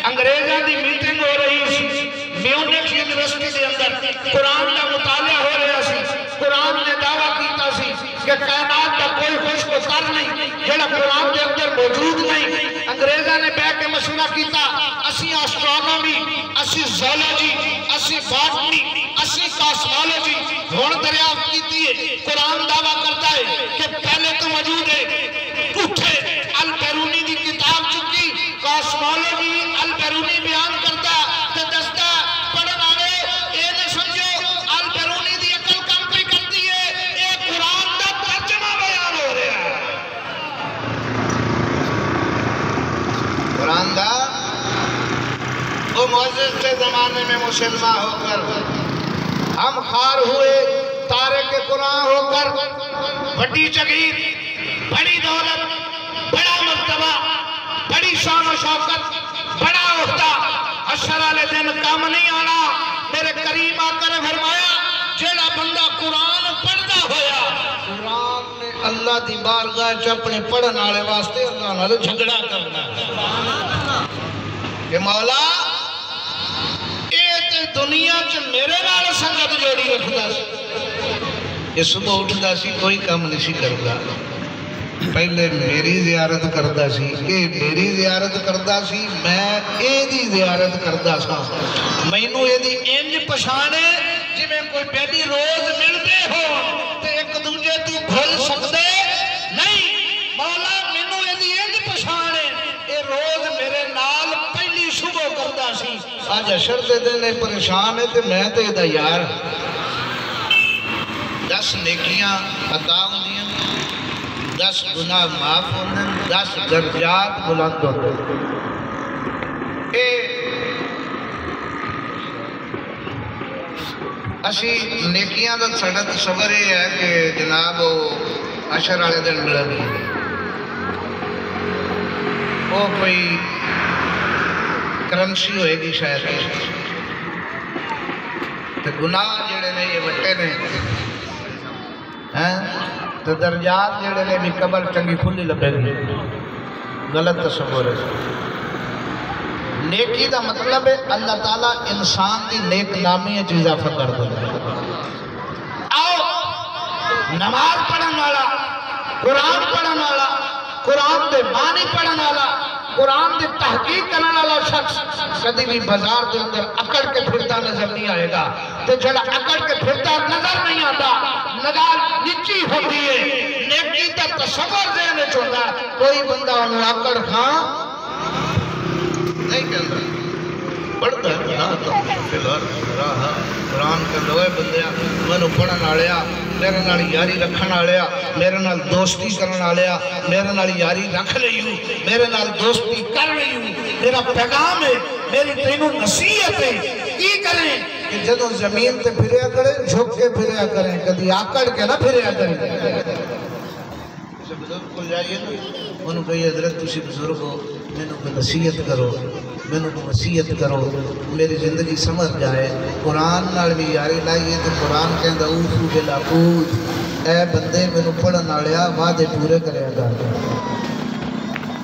انگریزاں دی میٹنگ ہو رہی سی Munich university دے اندر قرآن کا مطالعہ ہو رہا سی قرآن نے دعویٰ کیتا سی کہ کائنات کا کوئی خشک و تر نہیں جڑا قرآن کے اندر موجود نہیں انگریزاں نے بیٹھ کے مشورہ کیتا اسی اسٹرونومی اسی زولوجی اسی باٹنی اسی کاسمولوجی ہون دریافت کیتی ہے قرآن دعویٰ کرتا ہے کہ پہلے تو موجود ہے اٹھے البیرونی دی کتاب چکی کاسمولوجی البیرونی بیان کرتا کہ دستا پڑھن آئے اے نہ سمجھو البیرونی دی عقل کم پہ کرتی ہے اے قرآن دا ترجمہ بیان ہو رہا ہے قرآن دا وہ معزز کے زمانے میں مسلمان ہو کر ہم خار ہوئے تارک قرآن ہو کر بڑی جگیر بڑی دولت بڑا مرتبہ بڑی شان و شوکت بڑا عہدہ حشر والے دن کام نہیں آنا میرے کریم آقا نے فرمایا جیڑا بندہ قرآن پڑھتا ہویا قرآن نے اللہ دی بارگاہ چ اپنے پڑھن والے واسطے اللہ نال جھگڑا کرنا کہ مولا دنیا چ میرے نال سنگت جوڑی رکھدا سی یہ صبح اٹھدا سی کوئی کام نہیں سی کردا پہلے میری زیارت کردا سی اے میری زیارت کردا سی میں اے دی زیارت کردا سا مینوں اے دی انج پہچان ہے جویں کوئی بیٹی روز ملدے ہو تے ایک دوجے تو بھول سکدے نہیں مولا مینوں اے دی انج پہچان ہے اے روز میرے نال پہلی صبح کردا سی آج اشر دے دے پریشان ہے تے میں تے دا یار 10 نیکیاں عطا ہوندیاں 10 گناہ معاف ہوندے 10 درجات بلند ہوندے اے اسی نیکیاں دا ساڈا تصور یہ ہے کہ جناب اشر والے دن ملن وہ کوئی کرنسی ہوئے گی شاید تو گناہ جڑے نے یہ وٹے نے تو درجات جڑے نے بھی قبر چنگی کھلی لبے گی غلط تصور ہے نیکی دا مطلب ہے اللہ تعالیٰ انسان دی نیک نامی چیز اضافہ کر دے آؤ نماز پڑھن والا قرآن پڑھن والا قرآن دے معنی پڑھن والا قرآن دی تحقیق کرنے والا شخص کدی بھی بازار دے اندر اکڑ کے پھرتا نظر نہیں آئے گا تو جڑا اکڑ کے پھرتا نظر نہیں آتا نگاہ نیچی ہوتی ہے نیکی تا تصور ذہن چھوڑا کوئی بندہ انہوں اکڑ کھاں نہیں کہتا پڑھتا ہے قرآن کا لوہے بندیا میں پڑھن آلیا میرے نال یاری رکھن آلیا میرے نال دوستی کرن آلیا میرے نال یاری رکھ لئیو میرے نال دوستی کر لئیو میرا پیغام ہے میری تینوں نصیحت ہے کی کریں کہ جدو زمین تے پھریا کریں جھک کے پھریا کریں کدی آکڑ کے نہ پھریا کریں بزرگ کو جائیے انہوں کہی حضرت تسی بزرگ ہو میں کو نصیحت کرو میں کو وصیت کرو میری زندگی سمجھ جائے قرآن نال بھی یاری لائیے تو قرآن کہندا اوفو بالعقود اے بندے میں پڑھن والیا وعدے پورے کرے گا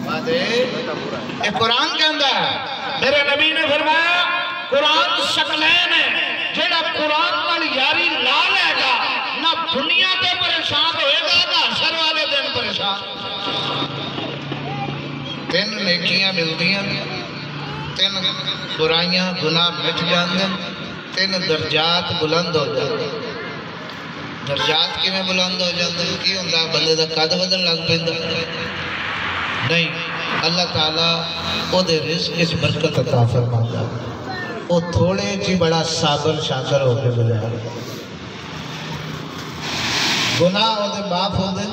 وعدے اے قرآن کہندا میرے نبی نے فرمایا قرآن شکلین ہے جڑا قرآن نال یاری لا لے گا نہ دنیا تے پریشان ہوئے گا نہ حشر والے دن پریشان 3 نیکیاں ملدیاں 3 برائیاں گناہ مٹ جاندے 3 درجات بلند ہو جاندے درجات کی میں بلند ہو جاندے کی ہوندہ بندے دا قد بدن لگ پیندا نہیں اللہ تعالیٰ او دے رزق اس برکت عطا فرماتا او تھوڑے جی بڑا صابر شاکر ہو کے گزارا گناہ ہو دے باپ ہو دے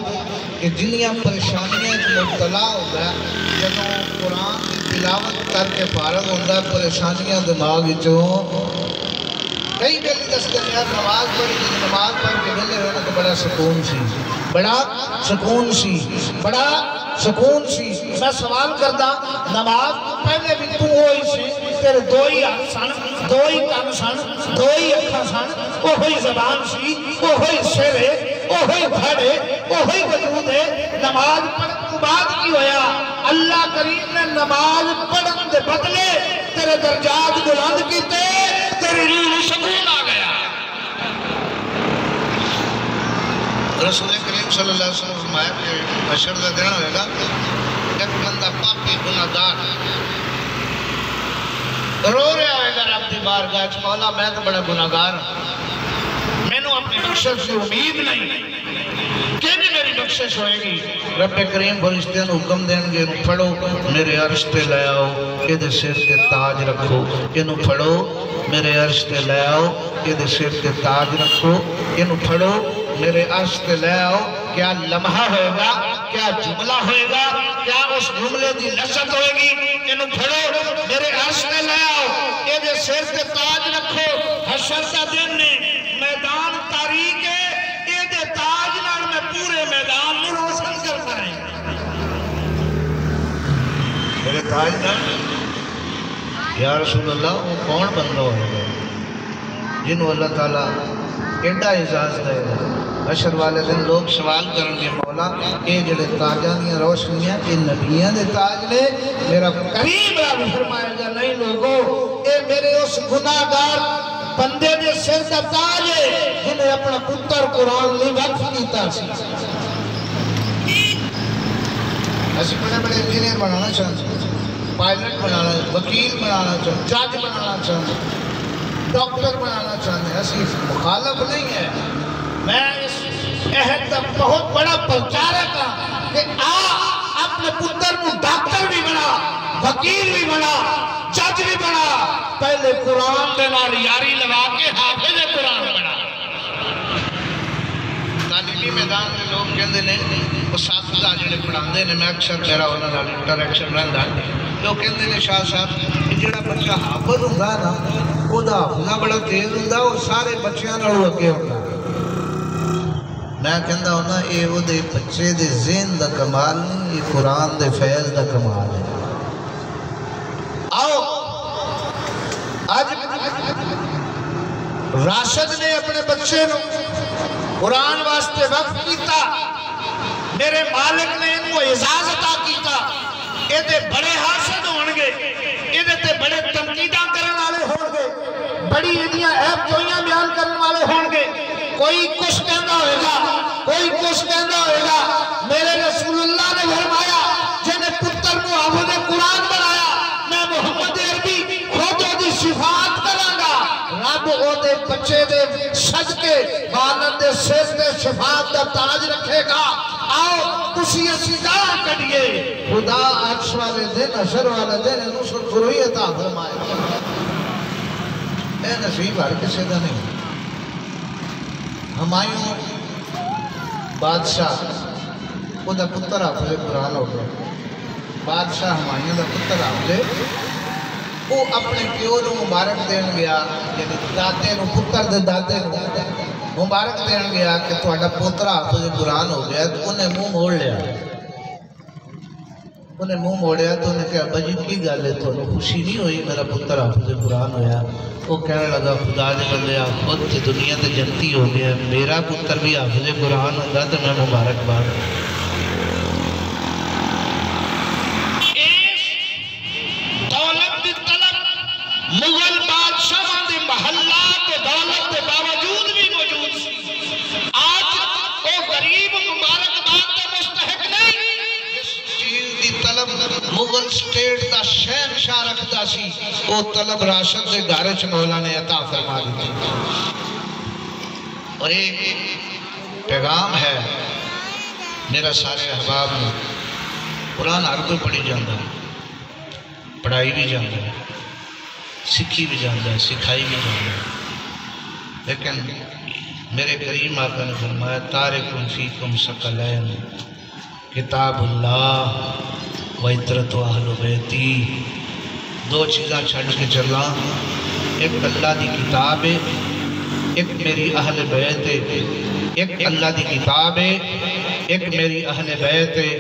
کہ جنیاں پریشانیاں مبتلا ہو گیا جنہوں قرآن کی تلاوت کر کے فارغ ہوندہ پریشانیاں دماغ چوں کئی گلی دستے ہیں نماز پڑھ کے گلے ہونا تو بڑا سکون سی بڑا سکون سی بڑا سکون سی میں سوال کرتا نماز پہلے بھی تو ہوئی سی تیرے 2 ہی ہاتھ سن 2 ہی کان سن 2 ہی اکھاں سن اوہی زبان سی اوہی سر ہے اوہی دھڑ ہے اوہی وجود ہے نماز پڑھن تو بعد کی ہویا اللہ کریم نے نماز پڑھن دے بدلے رسول کریم صلی اللہ علیہ وسلم فرمایا کہ حشر کا دن ہوئے گا، ایک بندہ پاپی گناہگار رو رہا ہوئے گا رب دی بارگاہ وچ، مولا میں تو بڑا گناہگار ہوں، میں نو اپنی بخشش کی امید نہیں، کہ میری بخشش ہوئے گی؟ رب کریم فرشتیاں نو حکم دیں گے، انہوں پڑھو میرے عرش تے لے آؤ، یہ دے سر تے تاج رکھو، انہوں پڑھو میرے عرش تے لے آؤ، یہ دے سر تے تاج رکھو، انہوں پڑھو میرے عرش تے لے آؤ۔ کیا لمحہ ہوئے گا، کیا جملہ ہوئے گا، کیا اس جملے دی لذت ہوئے گی؟ انہوں پڑھو میرے عرش تے لے آؤ، یہ دے سر تے تاج رکھو۔ حشر کا دن نے میدان تاریک ہے، یہ دے تاج نال میں پورے میدان میں روشن کرتا ہے۔ میرے تاج نال یا رسول اللہ وہ کون بندہ ہوئے گا جنہوں اللہ تعالیٰ ایڈا اعزاز دے گا؟ حشر والے دن لوگ سوال کریں گے، مولا اے جڑے تاجاں دیاں روشنیاں اے نبیاں دے تاج نے؟ میرا کریم رب فرمائے گا نہیں لوگوں، اے میرے اس گناہگار بندے دے سر کا تاج ہے جنہیں اپنا پتر قرآن لی وقف کیتا سی۔ ایسے بڑے بڑے انجینئر بنانا چاہتے ہیں، پائلٹ بنانا، وکیل بنانا چاہتے ہیں، جج بنانا چاہتے ہیں، ڈاکٹر بنانا چاہتے ہیں، ایسی مخالف نہیں ہے۔ میں اس عہد کا بہت بڑا پرچارک ہوں کہ اپنے پتر کو ڈاکٹر بھی بنا، وکیل بھی بنا، جج بھی بنا، پہلے قرآن دے نال یاری لگا کے حافظ قرآن بنا۔ تعلیمی میدان میں لوگ کہندے نے اساتذہ جڑے پڑھاندے نے، میں اکثر میرا انہاں نال انٹریکشن رہندا، لوگ کہندے نے شاہ صاحب جڑا بچہ حافظ ہوندا نا او دا حافظہ بڑا تیز ہوندا، اور سارے بچیاں نال اگے ہوندا۔ میں کہندا ہونا اے او دے بچے دے ذہن دا کمال نہیں، یہ قرآن دے فیض دا کمال ہے۔ آؤ آج راشد نے اپنے بچے نو قرآن واسطے وقف کیتا، میرے مالک نے ان کو اعزاز عطا کیتا، اے دے بڑے حاسد ہونگے، اے دے بڑے تنقیداں کرن والے ہونگے، بڑی ایدیاں عیب جوئیاں بیان کرن والے ہونگے، کوئی کچھ کہندا ہوئے گا، کوئی کچھ کہندا ہوئے گا۔ میرے رسول اللہ نے فرمایا جنہیں پتر کو حافظ قرآن بنایا، میں محمد عربی خود دی صفات کروں گا، رب او دے بچے دے صدقے والد دے سر دے صفات دا تاج رکھے گا۔ آؤ تسی اسی دعا کریے، خدا عرش والے دن، حشر والے دن نصر فروئی عطا فرمائے گا۔ اے نصیب ہر کسی دا نہیں۔ ہمایوں بادشاہ وہ دا پتر حافظ قرآن ہو گیا، بادشاہ ہمایوں دا پتر حافظ، وہ اپنے پیو نو مبارک دین گیا، یعنی دادے نو، پتر دے دادے نو مبارک دین گیا کہ تہاڈا پتر حافظ قرآن ہو گیا، تو انہیں منہ موڑ لیا، انہیں منہ موڑیا تو انہیں کہا بجی کی گل ہے، تو خوشی نہیں ہوئی میرا پتر حافظ قرآن ہویا؟ وہ کہنے لگا خدا دے بندیا خود تے دنیا تے جنتی ہو گیا، میرا پتر بھی حافظ قرآن ہوتا تو میں مبارکباد۔ اس دولت دی طلب مغل بادشاہ دے محلات و دولت دے باوجود بھی موجود سی، آج وہ غریب مبارکباد کا مستحق نہیں۔ اس چیز دی طلب مغل سٹیٹ دا شہنشاہ رکھتا سی، وہ طلب راشد دے گھرچ مولا نے عطا فرما دی۔ اور ایک پیغام ہے میرا سارے احباب میں، قرآن ہر کوئی پڑھی جاندہ ہے، پڑھائی بھی جاندہ ہے، سکھی بھی جاندہ ہے، سکھائی بھی جاندہ ہے، لیکن میرے کریم آقا نے فرمایا تارکم فیکم ثقلین، کتاب اللہ وعطرت اہل بیتی، دو چیزاں چھڑ کے چلا، ایک اللہ دی کتاب ہے، ایک میری اہل بیت ہے، ایک اللہ دی کتاب ہے، ایک میری اہل بیت ہے۔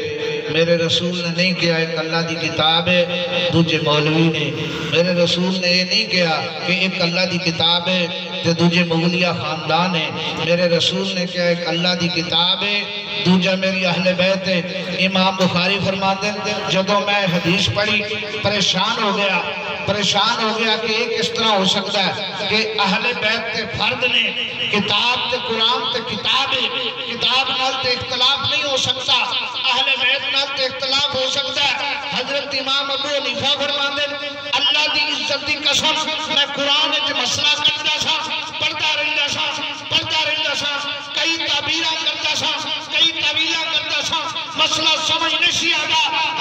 میرے رسول نے نہیں کہا ایک اللہ دی کتاب ہے دوجے مولوی نے، میرے رسول نے یہ نہیں کہا کہ ایک اللہ دی کتاب ہے تے دوجے مغلیہ خاندان ہے، میرے رسول نے کہا ایک اللہ دی کتاب ہے دوجہ میری اہل بیت ہے۔ امام بخاری فرماتے ہیں جدوں میں حدیث پڑھی پریشان ہو گیا کہ یہ کس طرح ہو سکتا ہے کہ اہل بیت تے فرد نے کتاب تے قرآن تے کتاب ہے، کتاب نال تے اختلاف نہیں ہو سکتا، اہل بیت نال تے اختلاف ہو سکتا ہے۔ حضرت امام ابو حنیفہ فرماتے ہیں اللہ دی عزت دی قسم میں قرآن وچ مسئلہ کردا سا، پڑھدا رہندا سا، کئی تعبیراں کردا سا، مسئلہ سمجھ نہیں آتا،